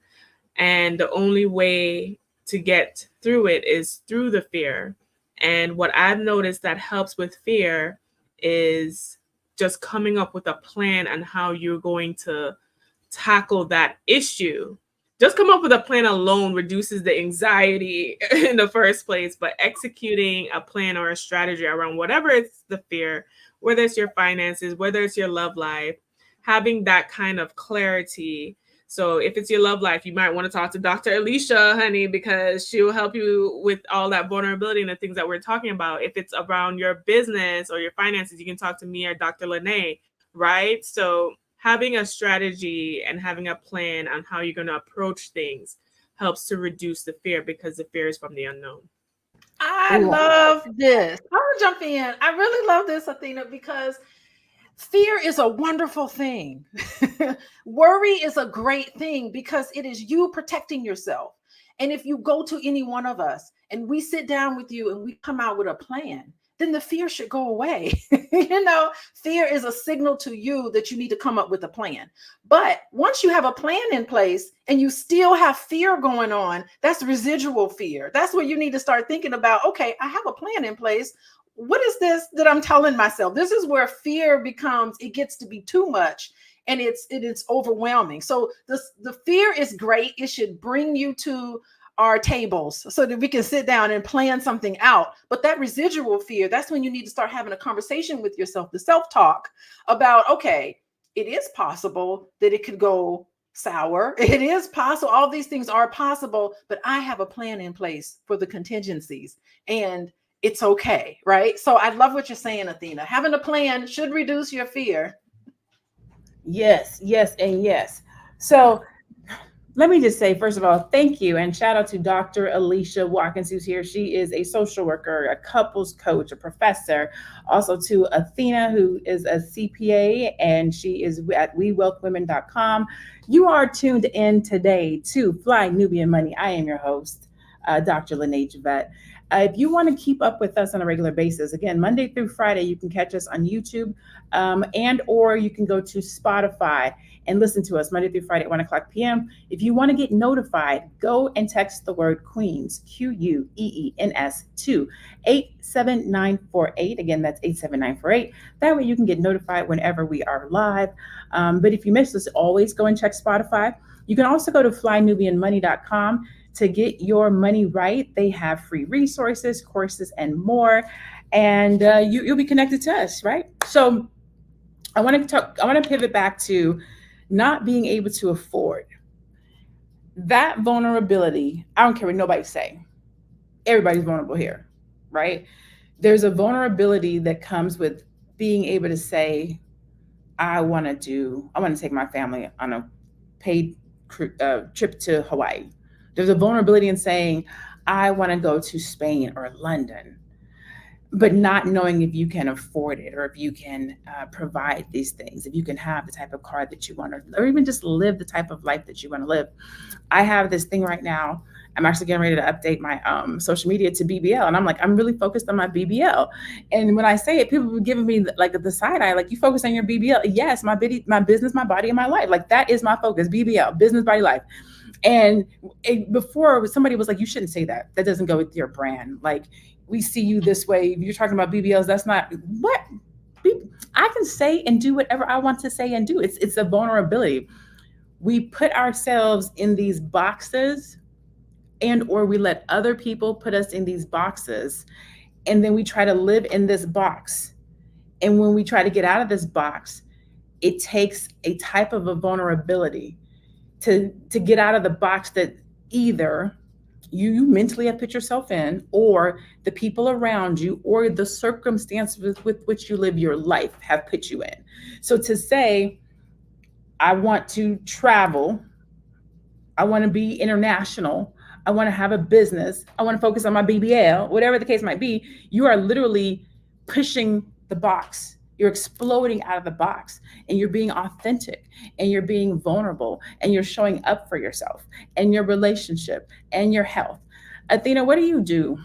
And the only way to get through it is through the fear. And what I've noticed that helps with fear is just coming up with a plan on how you're going to tackle that issue. Just come up with a plan alone reduces the anxiety in the first place, but executing a plan or a strategy around whatever it's the fear, whether it's your finances, whether it's your love life, having that kind of clarity. So if it's your love life, you might want to talk to Dr. Alicia, honey, because she will help you with all that vulnerability and the things that we're talking about. If it's around your business or your finances, you can talk to me or Dr. Lene, right? So having a strategy and having a plan on how you're going to approach things helps to reduce the fear, because the fear is from the unknown.
I
Ooh.
love this. I'm gonna jump in. I really love this, Athena, because fear is a wonderful thing. Worry is a great thing because it is you protecting yourself. And if you go to any one of us and we sit down with you and we come out with a plan, then the fear should go away. Fear is a signal to you that you need to come up with a plan. But once you have a plan in place and you still have fear going on, that's residual fear. That's where you need to start thinking about, okay, I have a plan in place. What is this that I'm telling myself? This is where fear becomes, it gets to be too much, and it's overwhelming. So the fear is great. It should bring you to our tables so that we can sit down and plan something out. But that residual fear, that's when you need to start having a conversation with yourself, the self-talk about, okay, it is possible that it could go sour. It is possible. All these things are possible, but I have a plan in place for the contingencies, and it's okay, right? So I love what you're saying, Athena. Having a plan should reduce your fear.
Yes, yes, and yes. So let me just say, first of all, thank you and shout out to Dr. Alicia Watkins, who's here. She is a social worker, a couples coach, a professor. Also to Athena, who is a CPA, and she is at wewealthwomen.com. You are tuned in today to Fly Nubian Money. I am your host, Dr. Lene Javette. If you want to keep up with us on a regular basis, again, Monday through Friday, you can catch us on YouTube, and or you can go to Spotify and listen to us Monday through Friday at 1 o'clock p.m. If you want to get notified, go and text the word Queens, Queens, to 87948. Again, that's 87948. That way you can get notified whenever we are live. But if you miss us, always go and check Spotify. You can also go to flynubianmoney.com to get your money right. They have free resources, courses, and more. And you'll be connected to us, right? So I want to pivot back to not being able to afford. That vulnerability, I don't care what nobody say. Everybody's vulnerable here, right? There's a vulnerability that comes with being able to say, I want to take my family on a paid trip to Hawaii. There's a vulnerability in saying, I want to go to Spain or London, but not knowing if you can afford it, or if you can provide these things, if you can have the type of car that you want, or even just live the type of life that you want to live. I have this thing right now. I'm actually getting ready to update my social media to BBL. And I'm really focused on my BBL. And when I say it, people were giving me like the side eye, like, you focus on your BBL. Yes, my business, my body, and my life. Like, that is my focus, BBL, business, body, life. And before, somebody was like, you shouldn't say that. That doesn't go with your brand. Like, we see you this way. You're talking about BBLs. That's not what I can say and do whatever I want to say and do. It's a vulnerability. We put ourselves in these boxes and or we let other people put us in these boxes, and then we try to live in this box. And when we try to get out of this box, it takes a type of a vulnerability to get out of the box that either you mentally have put yourself in, or the people around you, or the circumstances with which you live your life have put you in. So to say, I want to travel, I want to be international, I want to have a business, I want to focus on my BBL, whatever the case might be, you are literally pushing the box. You're exploding out of the box, and you're being authentic, and you're being vulnerable, and you're showing up for yourself and your relationship and your health. Athena, what do you do?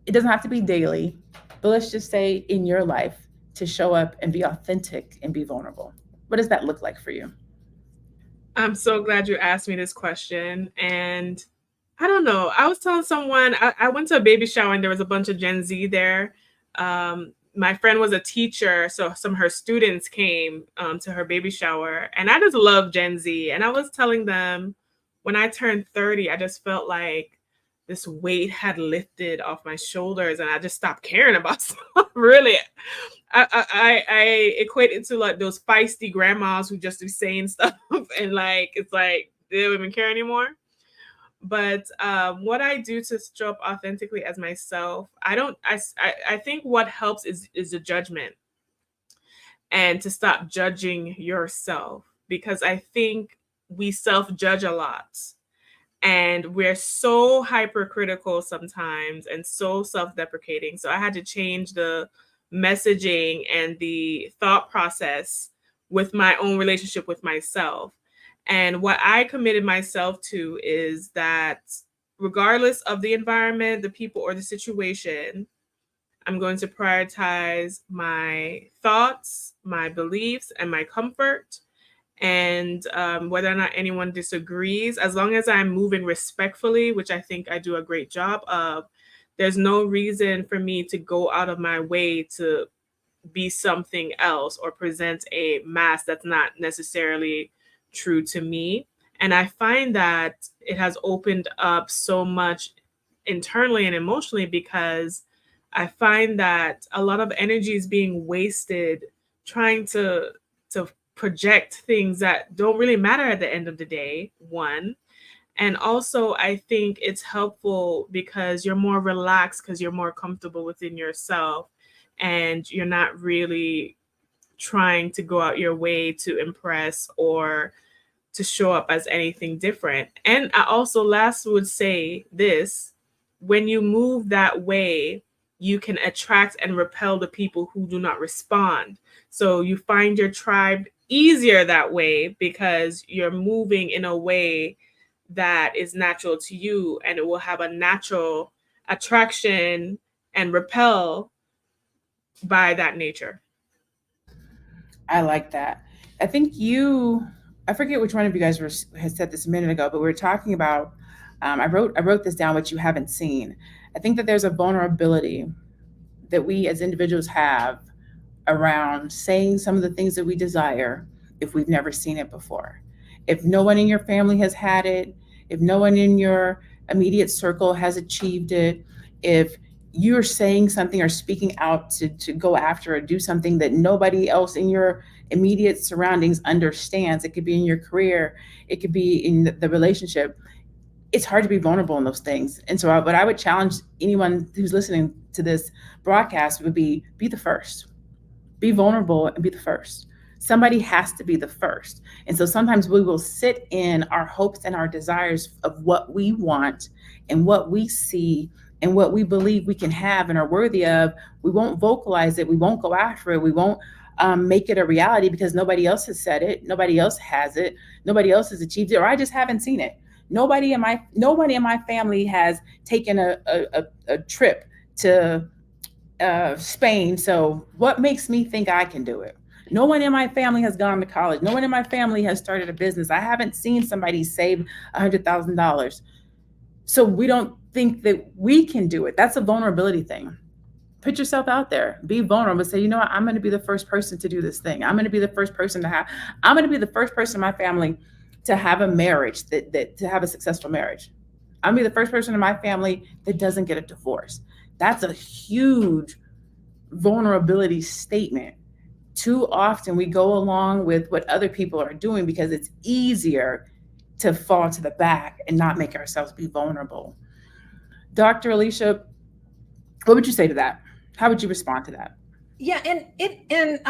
It doesn't have to be daily, but let's just say in your life, to show up and be authentic and be vulnerable. What does that look like for you?
I'm so glad you asked me this question. And I don't know. I was telling someone, I went to a baby shower and there was a bunch of Gen Z there. My friend was a teacher, so some of her students came to her baby shower. And I just love Gen Z. And I was telling them, when I turned 30, I just felt like this weight had lifted off my shoulders and I just stopped caring about stuff. Really. I equate it to like those feisty grandmas who just be saying stuff and like it's like they don't even care anymore. But what I do to show up authentically as myself, I think what helps is the judgment, and to stop judging yourself, because I think we self judge a lot, and we're so hypercritical sometimes and so self-deprecating. So I had to change the messaging and the thought process with my own relationship with myself. And what I committed myself to is that regardless of the environment, the people, or the situation, I'm going to prioritize my thoughts, my beliefs, and my comfort. And whether or not anyone disagrees, as long as I'm moving respectfully, which I think I do a great job of, there's no reason for me to go out of my way to be something else or present a mask that's not necessarily true to me. And I find that it has opened up so much internally and emotionally, because I find that a lot of energy is being wasted trying to project things that don't really matter at the end of the day, one. And also, I think it's helpful because you're more relaxed, because you're more comfortable within yourself, and you're not really trying to go out your way to impress or to show up as anything different. And I also last would say this: when you move that way, you can attract and repel the people who do not respond. So you find your tribe easier that way, because you're moving in a way that is natural to you, and it will have a natural attraction and repel by that nature.
I like that. I think I forget which one of you guys had said this a minute ago, but we were talking about. I wrote this down, what you haven't seen. I think that there's a vulnerability that we as individuals have around saying some of the things that we desire if we've never seen it before. If no one in your family has had it, if no one in your immediate circle has achieved it, if you're saying something or speaking out to go after or do something that nobody else in your immediate surroundings understands, it could be in your career, it could be in the relationship. It's hard to be vulnerable in those things. And so what I would challenge anyone who's listening to this broadcast would be the first. Be vulnerable and be the first. Somebody has to be the first. And so sometimes we will sit in our hopes and our desires of what we want and what we see and what we believe we can have and are worthy of. We won't vocalize it. We won't go after it. We won't make it a reality because nobody else has said it. Nobody else has it. Nobody else has achieved it, or I just haven't seen it. Nobody in my family has taken a trip to Spain. So what makes me think I can do it? No one in my family has gone to college. No one in my family has started a business. I haven't seen somebody save $100,000. So we don't think that we can do it. That's a vulnerability thing. Put yourself out there, be vulnerable, say, you know what, I'm going to be the first person to do this thing. I'm going to be the first person I'm going to be the first person in my family to have a marriage that to have a successful marriage. I'll be the first person in my family that doesn't get a divorce. That's a huge vulnerability statement. Too often we go along with what other people are doing because it's easier to fall to the back and not make ourselves be vulnerable. Dr. Alicia, what would you say to that? How would you respond to that?
Yeah, and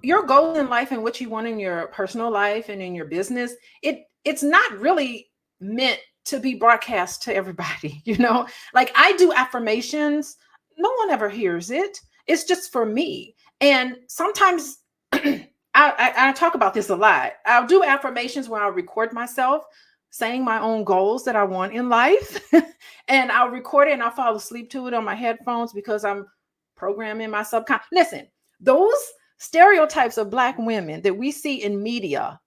your goals in life and what you want in your personal life and in your business, it's not really meant to be broadcast to everybody, you know? Like I do affirmations, no one ever hears it. It's just for me. And sometimes I talk about this a lot. I'll do affirmations where I'll record myself saying my own goals that I want in life. And I'll record it and I'll fall asleep to it on my headphones because I'm programming my subconscious. Listen, those stereotypes of Black women that we see in media,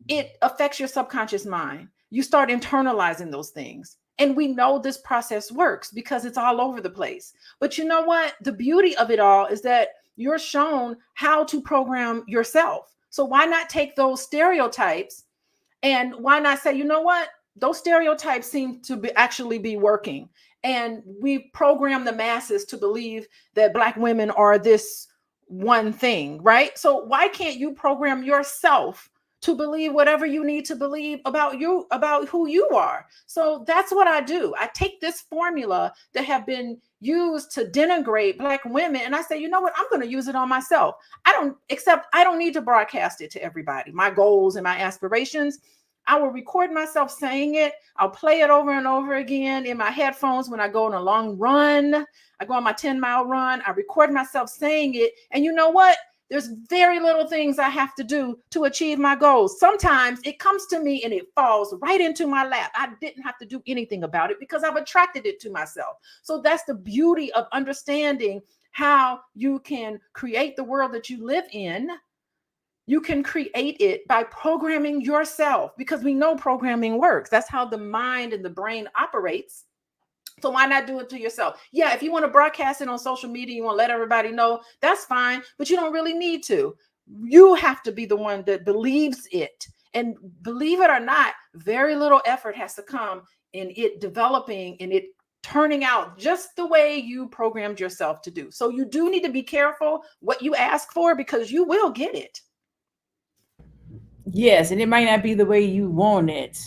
it affects your subconscious mind. You start internalizing those things. And we know this process works because it's all over the place. But you know what? The beauty of it all is that you're shown how to program yourself. So why not take those stereotypes and why not say, you know what? Those stereotypes seem to be actually be working. And we program the masses to believe that Black women are this one thing, right? So why can't you program yourself to believe whatever you need to believe about you, about who you are? So that's what I do. I take this formula that have been used to denigrate Black women and I say, you know what? I'm going to use it on myself. I don't need to broadcast it to everybody. My goals and my aspirations, I will record myself saying it. I'll play it over and over again in my headphones when I go on a long run. I go on my 10-mile run. I record myself saying it. And you know what? There's very little things I have to do to achieve my goals. Sometimes it comes to me and it falls right into my lap. I didn't have to do anything about it because I've attracted it to myself. So that's the beauty of understanding how you can create the world that you live in. You can create it by programming yourself because we know programming works. That's how the mind and the brain operates. So why not do it to yourself? Yeah, if you want to broadcast it on social media, you want to let everybody know, that's fine, but you don't really need to. You have to be the one that believes it. And believe it or not, very little effort has to come in it developing and it turning out just the way you programmed yourself to do. So you do need to be careful what you ask for because you will get it.
Yes, and it might not be the way you want it.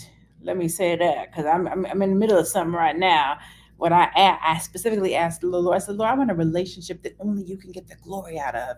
Let me say that because I'm in the middle of something right now. What I specifically asked the Lord, I said, Lord, I want a relationship that only you can get the glory out of.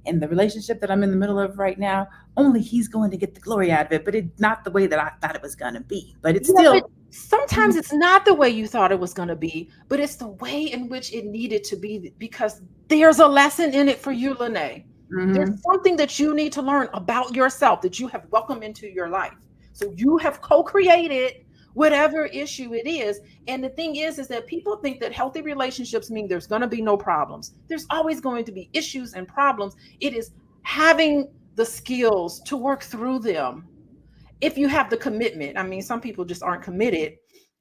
And the relationship that I'm in the middle of right now, only He's going to get the glory out of it, but it's not the way that I thought it was going to be. But it's
Yeah, but
still,
sometimes it's not the way you thought it was going to be, but it's the way in which it needed to be because there's a lesson in it for you, Lene. There's
mhm.
something that you need to learn about yourself that you have welcomed into your life. So you have co-created whatever issue it is. And the thing is that people think that healthy relationships mean there's going to be no problems. There's always going to be issues and problems. It is having the skills to work through them if you have the commitment. I mean, some people just aren't committed,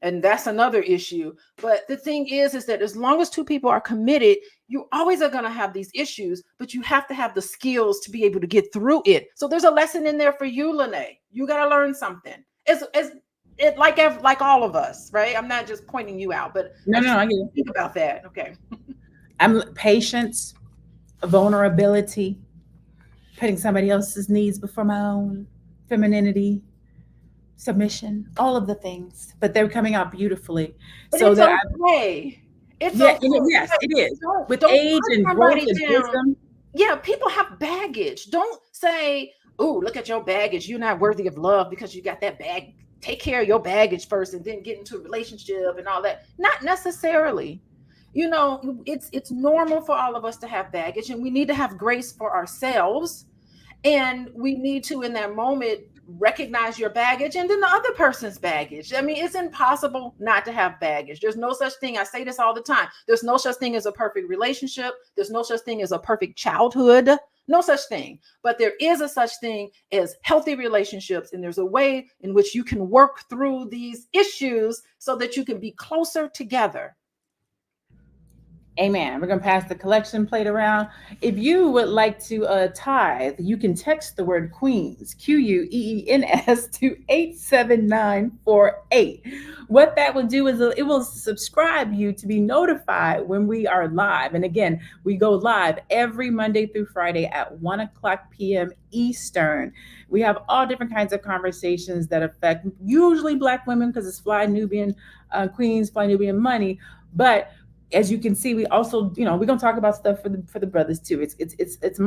and that's another issue. But the thing is that as long as two people are committed, you always are going to have these issues, but you have to have the skills to be able to get through it. So there's a lesson in there for you, Lene. You got to learn something. It's it like all of us, right? I'm not just pointing you out, but I
No,
just
no, I get it.
think about that. Okay.
I'm patience, vulnerability, putting somebody else's needs before my own, femininity, submission, all of the things, but they're coming out beautifully.
But
So
it's
that I,
okay. It's
yeah,
okay.
yes, it is. With
Don't
age
put
and growth
somebody
and
down.
wisdom,
Yeah, people have baggage. Don't say, "Oh, look at your baggage. You're not worthy of love because you got that bag." Take care of your baggage first and then get into a relationship and all that. Not necessarily. You know, it's normal for all of us to have baggage and we need to have grace for ourselves, and we need to in that moment recognize your baggage and then the other person's baggage. I mean, it's impossible not to have baggage. There's no such thing. I say this all the time. There's no such thing as a perfect relationship. There's no such thing as a perfect childhood. No such thing. But there is a such thing as healthy relationships, and there's a way in which you can work through these issues so that you can be closer together.
Amen. We're going to pass the collection plate around. If you would like to tithe, you can text the word Queens, Queens, to 87948. What that will do is it will subscribe you to be notified when we are live. And again, we go live every Monday through Friday at 1 o'clock p.m. Eastern. We have all different kinds of conversations that affect usually Black women because it's Fly Nubian Queens, Fly Nubian Money. But as you can see, we also, we're gonna talk about stuff for the brothers too. It's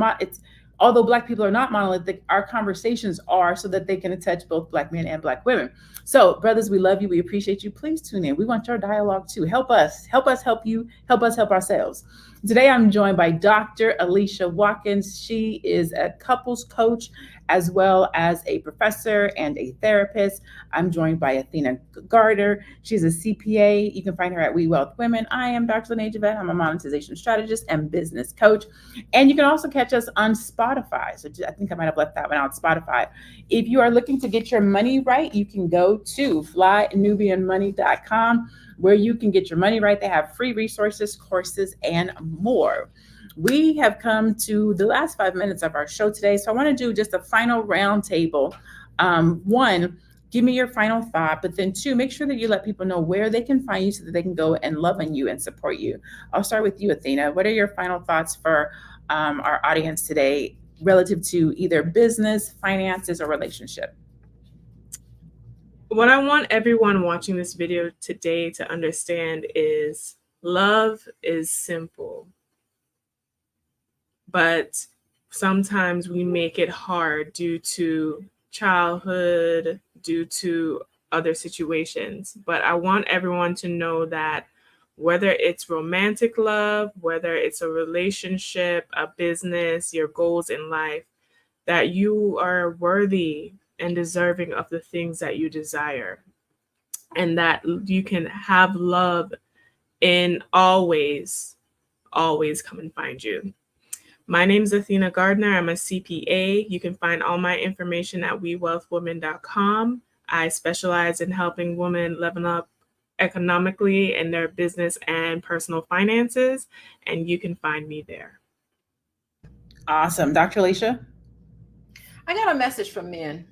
although Black people are not monolithic, our conversations are so that they can touch both Black men and Black women. So, brothers, we love you. We appreciate you. Please tune in. We want your dialogue too. Help us, help you, help us, help ourselves. Today, I'm joined by Dr. Alicia Watkins. She is a couples coach as well as a professor and a therapist. I'm joined by Athena Gardner. She's a CPA. You can find her at We Wealth Women. I am Dr. Lene Javette. I'm a monetization strategist and business coach. And you can also catch us on Spotify. So I think I might have left that one out, Spotify. If you are looking to get your money right, you can go to flynubianmoney.com where you can get your money right. They have free resources, courses, and more. We have come to the last 5 minutes of our show today. So I want to do just a final roundtable. One, give me your final thought, but then two, make sure that you let people know where they can find you so that they can go and love on you and support you. I'll start with you, Athena. What are your final thoughts for our audience today relative to either business, finances, or relationship?
What I want everyone watching this video today to understand is love is simple, but sometimes we make it hard due to childhood, due to other situations. But I want everyone to know that whether it's romantic love, whether it's a relationship, a business, your goals in life, that you are worthy and deserving of the things that you desire, and that you can have love in always come and find you. My name is Athena Gardner. I'm a CPA. You can find all my information at wewealthwomen.com. I specialize in helping women level up economically in their business and personal finances, and you can find me there.
Awesome. Dr. Alicia?
I got a message from men.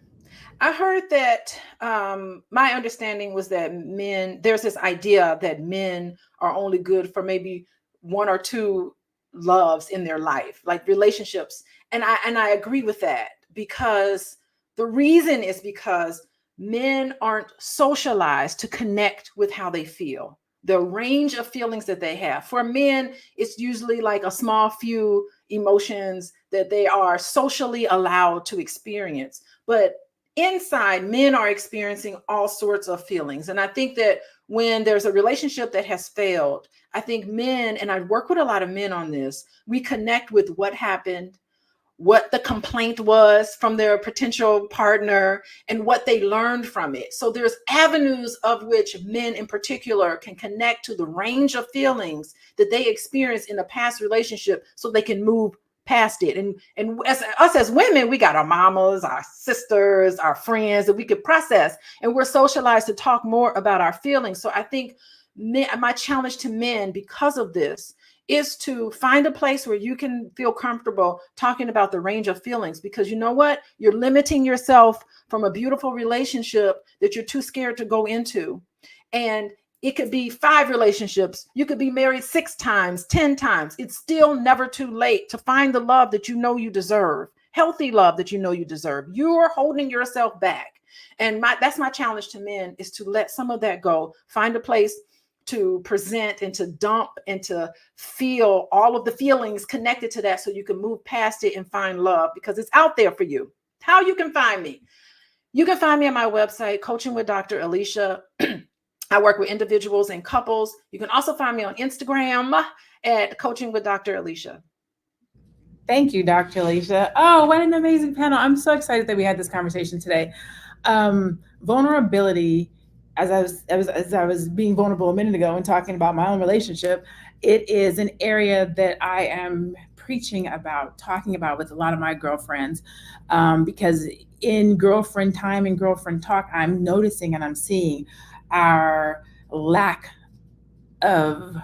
I heard that my understanding was that there's this idea that men are only good for maybe one or two loves in their life, like relationships. And I agree with that, because the reason is because men aren't socialized to connect with how they feel, the range of feelings that they have. For men, it's usually like a small few emotions that they are socially allowed to experience. But inside, men are experiencing all sorts of feelings. And I think that when there's a relationship that has failed, I think men, and I work with a lot of men on this, we connect with what happened, what the complaint was from their potential partner, and what they learned from it. So there's avenues of which men in particular can connect to the range of feelings that they experienced in a past relationship so they can move past it. And as us as women, we got our mamas, our sisters, our friends that we could process, and we're socialized to talk more about our feelings. So I think my challenge to men because of this is to find a place where you can feel comfortable talking about the range of feelings, because you know what? You're limiting yourself from a beautiful relationship that you're too scared to go into. And it could be 5 relationships. You could be married 6 times, 10 times. It's still never too late to find the love that you know you deserve, healthy love that you know you deserve. You're holding yourself back. And that's my challenge to men, is to let some of that go, find a place to present and to dump and to feel all of the feelings connected to that, so you can move past it and find love, because it's out there for you. How you can find me? You can find me on my website, Coaching with Dr. Alicia. I work with individuals and couples. You can also find me on Instagram at Coaching with Dr. Alicia.
Thank you, Dr. Alicia. Oh, what an amazing panel. I'm so excited that we had this conversation today. Vulnerability, as I was being vulnerable a minute ago and talking about my own relationship, it is an area that I am preaching about, talking about with a lot of my girlfriends, because in girlfriend time and girlfriend talk, I'm noticing and I'm seeing our lack of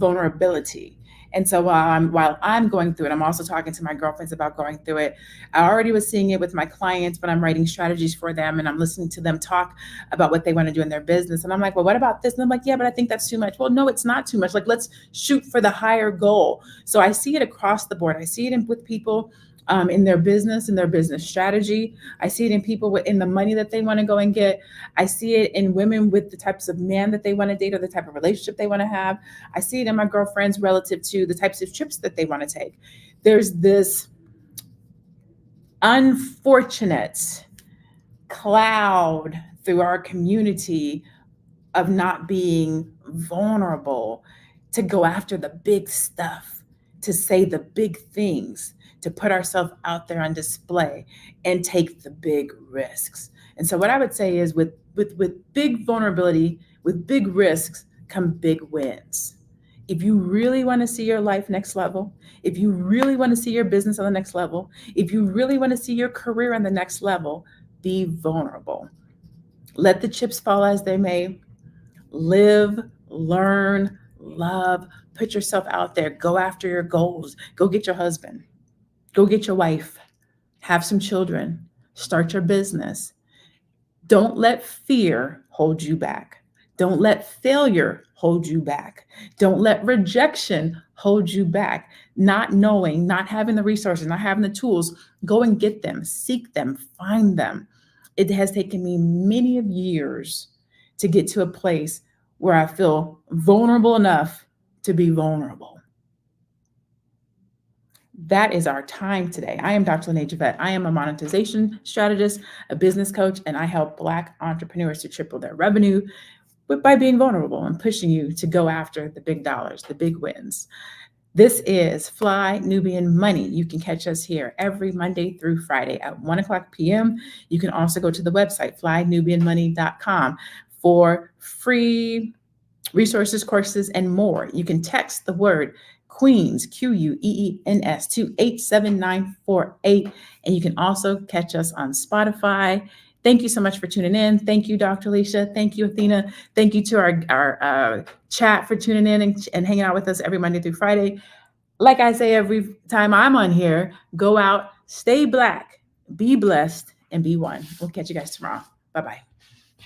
vulnerability. And so while I'm going through it, I'm also talking to my girlfriends about going through it. I already was seeing it with my clients, but I'm writing strategies for them and I'm listening to them talk about what they want to do in their business. And I'm like, well, what about this? And I'm like, yeah, but I think that's too much. Well, no, it's not too much. Like, let's shoot for the higher goal. So I see it across the board. I see it with people in their business strategy. I see it in people in the money that they want to go and get. I see it in women with the types of man that they want to date or the type of relationship they want to have. I see it in my girlfriends relative to the types of trips that they want to take. There's this unfortunate cloud through our community of not being vulnerable, to go after the big stuff, to say the big things, to put ourselves out there on display and take the big risks. And so what I would say is with big vulnerability, with big risks come big wins. If you really want to see your life next level, if you really want to see your business on the next level, if you really want to see your career on the next level, be vulnerable. Let the chips fall as they may. Live, learn, love, put yourself out there, go after your goals, go get your husband, go get your wife, have some children, start your business. Don't let fear hold you back. Don't let failure hold you back. Don't let rejection hold you back. Not knowing, not having the resources, not having the tools, go and get them, seek them, find them. It has taken me many of years to get to a place where I feel vulnerable enough to be vulnerable. That is our time today. I am Dr. Lene Javette. I am a monetization strategist, a business coach, and I help Black entrepreneurs to triple their revenue by being vulnerable and pushing you to go after the big dollars, the big wins. This is Fly Nubian Money. You can catch us here every Monday through Friday at 1 o'clock p.m. You can also go to the website, flynubianmoney.com, for free resources, courses, and more. You can text the word Queens, Queens, to 87948. And you can also catch us on Spotify. Thank you so much for tuning in. Thank you, Dr. Alicia. Thank you, Athena. Thank you to our chat for tuning in and hanging out with us every Monday through Friday. Like I say every time I'm on here, go out, stay Black, be blessed, and be one. We'll catch you guys tomorrow. Bye-bye.